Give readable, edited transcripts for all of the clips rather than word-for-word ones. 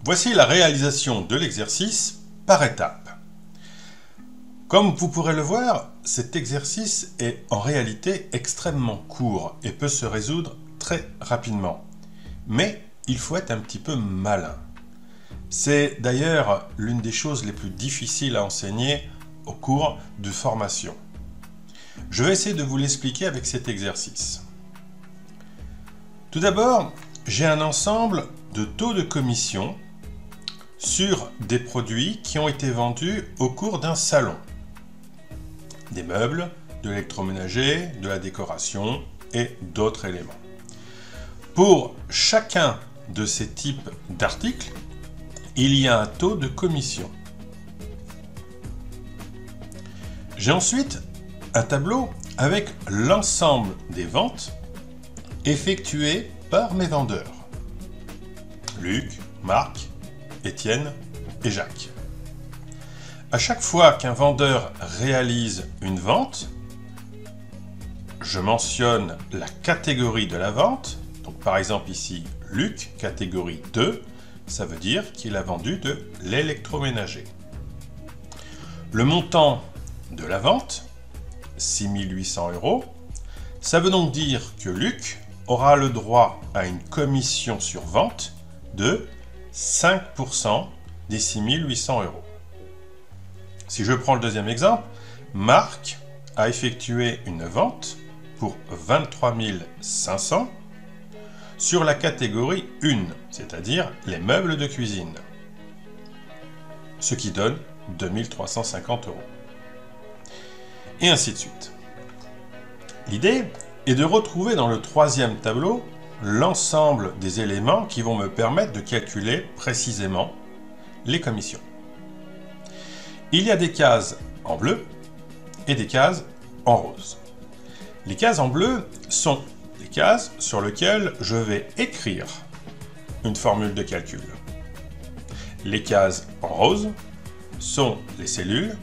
Voici la réalisation de l'exercice par étapes. Comme vous pourrez le voir, cet exercice est en réalité extrêmement court et peut se résoudre très rapidement. Mais il faut être un petit peu malin. C'est d'ailleurs l'une des choses les plus difficiles à enseigner au cours de formation. Je vais essayer de vous l'expliquer avec cet exercice. Tout d'abord, j'ai un ensemble de taux de commission sur des produits qui ont été vendus au cours d'un salon. Des meubles, de l'électroménager, de la décoration et d'autres éléments. Pour chacun de ces types d'articles, il y a un taux de commission. J'ai ensuite un tableau avec l'ensemble des ventes effectuées par mes vendeurs. Luc, Marc, Étienne et Jacques. À chaque fois qu'un vendeur réalise une vente, je mentionne la catégorie de la vente. Donc par exemple ici, Luc, catégorie 2, ça veut dire qu'il a vendu de l'électroménager. Le montant de la vente, 6 800 €, ça veut donc dire que Luc aura le droit à une commission sur vente de 5% des 6 800 €. Si je prends le deuxième exemple, Marc a effectué une vente pour 23 500 sur la catégorie 1, c'est-à-dire les meubles de cuisine, ce qui donne 2 350 €. Et ainsi de suite. L'idée est de retrouver dans le troisième tableau l'ensemble des éléments qui vont me permettre de calculer précisément les commissions. Il y a des cases en bleu et des cases en rose. Les cases en bleu sont les cases sur lesquelles je vais écrire une formule de calcul. Les cases en rose sont les cellules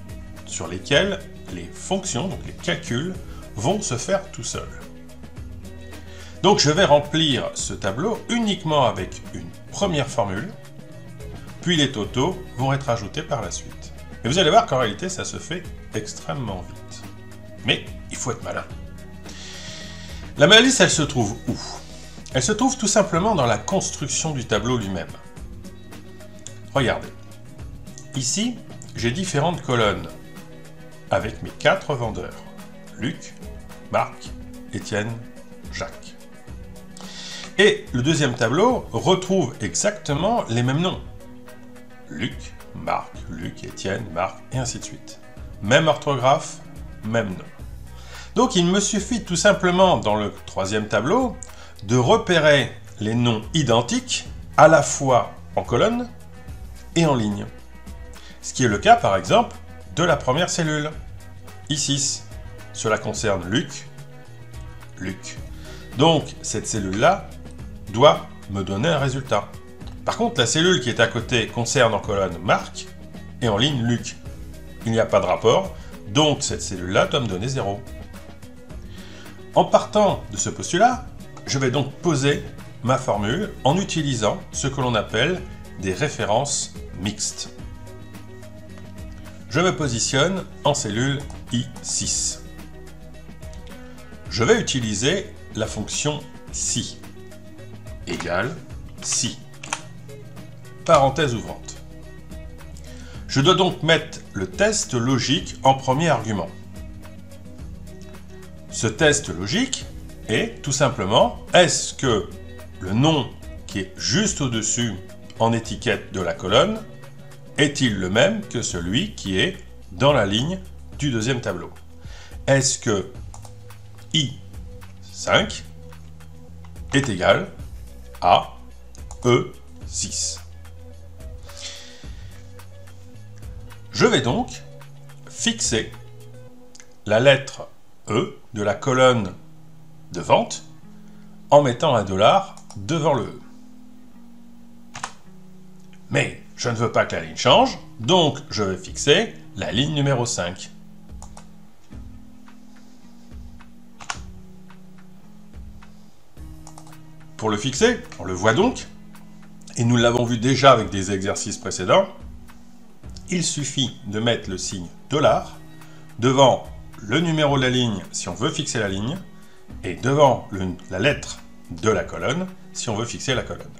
sur lesquelles les fonctions, donc les calculs, vont se faire tout seuls. Donc je vais remplir ce tableau uniquement avec une première formule, puis les totaux vont être ajoutés par la suite. Et vous allez voir qu'en réalité ça se fait extrêmement vite. Mais il faut être malin. La malice, elle se trouve où? Elle se trouve tout simplement dans la construction du tableau lui-même. Regardez. Ici, j'ai différentes colonnes avec mes 4 vendeurs. Luc, Marc, Étienne, Jacques. Et le deuxième tableau retrouve exactement les mêmes noms. Luc, Marc, Luc, Étienne, Marc, et ainsi de suite. Même orthographe, même nom. Donc il me suffit tout simplement dans le troisième tableau de repérer les noms identiques à la fois en colonne et en ligne. Ce qui est le cas par exemple de la première cellule. Ici, cela concerne Luc, Luc. Donc cette cellule-là doit me donner un résultat. Par contre, la cellule qui est à côté concerne en colonne Marc et en ligne Luc. Il n'y a pas de rapport, donc cette cellule-là doit me donner 0. En partant de ce postulat, je vais donc poser ma formule en utilisant ce que l'on appelle des références mixtes. Je me positionne en cellule I6. Je vais utiliser la fonction si égale si. Parenthèse ouvrante. Je dois donc mettre le test logique en premier argument. Ce test logique est tout simplement, est-ce que le nom qui est juste au-dessus en étiquette de la colonne est-il le même que celui qui est dans la ligne du deuxième tableau? Est-ce que I5 est égal à E6? Je vais donc fixer la lettre E de la colonne de vente en mettant un $, devant le E. Mais je ne veux pas que la ligne change, donc je vais fixer la ligne numéro 5. Pour le fixer, on le voit donc, et nous l'avons vu déjà avec des exercices précédents, il suffit de mettre le signe $ devant le numéro de la ligne si on veut fixer la ligne, et devant la lettre de la colonne si on veut fixer la colonne.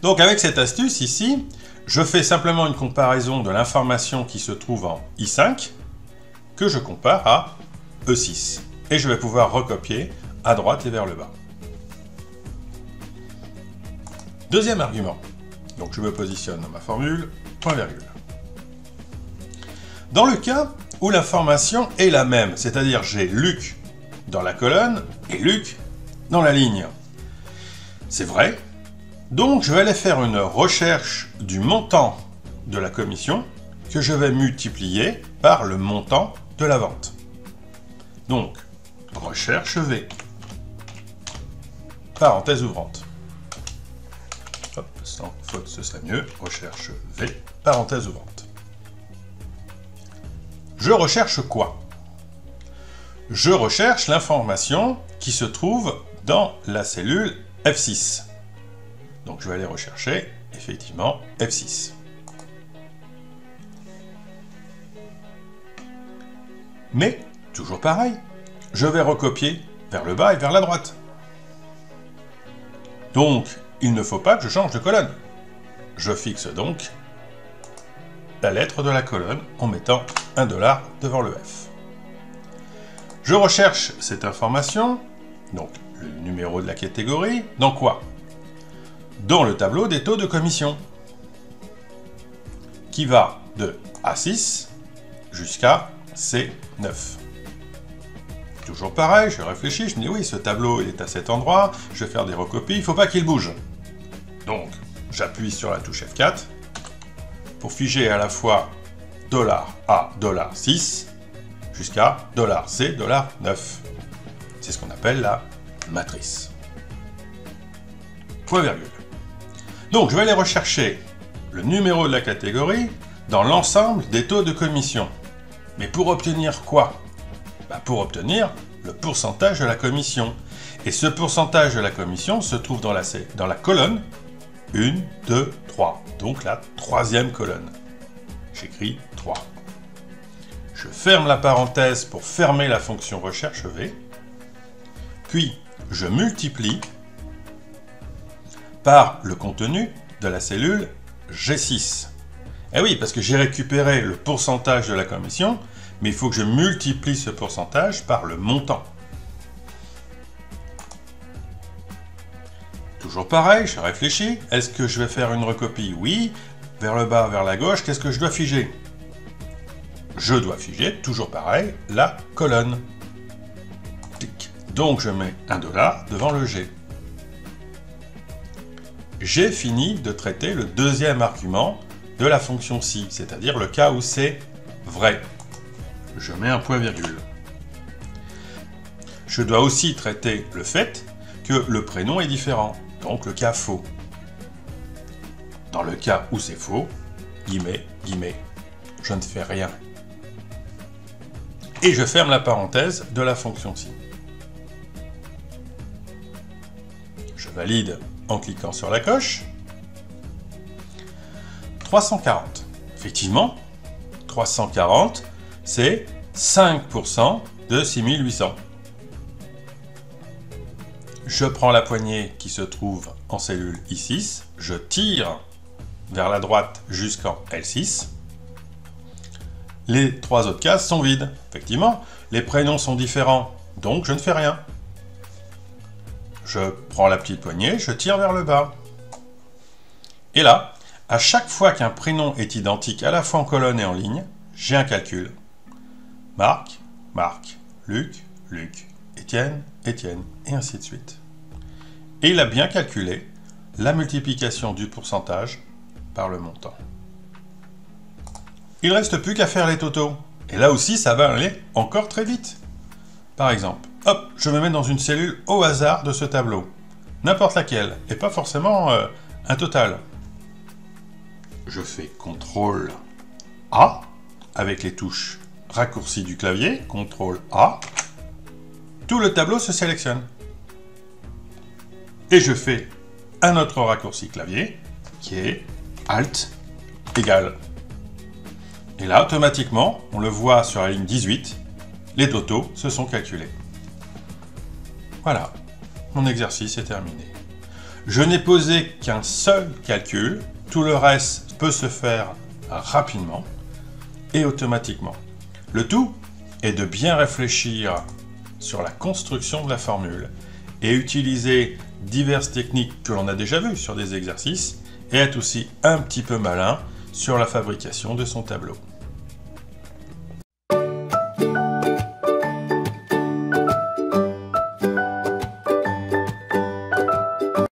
Donc avec cette astuce ici, je fais simplement une comparaison de l'information qui se trouve en I5 que je compare à E6. Et je vais pouvoir recopier à droite et vers le bas. Deuxième argument. Donc je me positionne dans ma formule, point virgule. Dans le cas où l'information est la même, c'est-à-dire j'ai Luc dans la colonne et Luc dans la ligne. C'est vrai. Donc je vais aller faire une recherche du montant de la commission que je vais multiplier par le montant de la vente. Donc, recherche V. Parenthèse ouvrante. Hop, sans faute, ce serait mieux. Recherche V, parenthèse ouvrante. Je recherche quoi? Je recherche l'information qui se trouve dans la cellule F6. Donc je vais aller rechercher, effectivement, F6. Mais, toujours pareil, je vais recopier vers le bas et vers la droite. Donc, il ne faut pas que je change de colonne. Je fixe donc la lettre de la colonne en mettant $1 devant le F. Je recherche cette information, donc le numéro de la catégorie, dans quoi? Dans le tableau des taux de commission, qui va de A6 jusqu'à C9. Toujours pareil, je réfléchis, je me dis oui, ce tableau est à cet endroit, je vais faire des recopies, il ne faut pas qu'il bouge. Donc, j'appuie sur la touche F4 pour figer à la fois $A, $6 jusqu'à $C, $9. C'est ce qu'on appelle la matrice. Point virgule. Donc, je vais aller rechercher le numéro de la catégorie dans l'ensemble des taux de commission. Mais pour obtenir quoi? Pour obtenir le pourcentage de la commission. Et ce pourcentage de la commission se trouve dans la colonne 1, 2, 3. Donc la troisième colonne. J'écris 3. Je ferme la parenthèse pour fermer la fonction recherche V. Puis, je multiplie par le contenu de la cellule G6. Eh oui, parce que j'ai récupéré le pourcentage de la commission, mais il faut que je multiplie ce pourcentage par le montant. Toujours pareil, je réfléchis. Est-ce que je vais faire une recopie? Oui. Vers le bas, vers la gauche, qu'est-ce que je dois figer? Je dois figer, toujours pareil, la colonne. Tic. Donc je mets $1 devant le G. J'ai fini de traiter le deuxième argument de la fonction si, c'est-à-dire le cas où c'est vrai. Je mets un point virgule. Je dois aussi traiter le fait que le prénom est différent, donc le cas faux. Dans le cas où c'est faux, guillemets, guillemets, je ne fais rien. Et je ferme la parenthèse de la fonction si. Je valide en cliquant sur la coche. 340. Effectivement, 340, c'est 5% de 6800. Je prends la poignée qui se trouve en cellule I6, je tire vers la droite jusqu'en L6. Les trois autres cases sont vides. Effectivement, les prénoms sont différents, donc je ne fais rien. Je prends la petite poignée, je tire vers le bas. Et là, à chaque fois qu'un prénom est identique à la fois en colonne et en ligne, j'ai un calcul. Marc, Marc, Luc, Luc, Étienne, Étienne, et ainsi de suite. Et il a bien calculé la multiplication du pourcentage par le montant. Il ne reste plus qu'à faire les totaux. Et là aussi, ça va aller encore très vite. Par exemple, hop, je me mets dans une cellule au hasard de ce tableau. N'importe laquelle, et pas forcément un total. Je fais CTRL A avec les touches raccourcies du clavier, CTRL A. Tout le tableau se sélectionne. et je fais un autre raccourci clavier qui est Alt égale. Et là, automatiquement, on le voit sur la ligne 18, les totaux se sont calculés. Voilà, mon exercice est terminé. Je n'ai posé qu'un seul calcul, tout le reste peut se faire rapidement et automatiquement. Le tout est de bien réfléchir sur la construction de la formule et utiliser diverses techniques que l'on a déjà vues sur des exercices et être aussi un petit peu malin sur la fabrication de son tableau.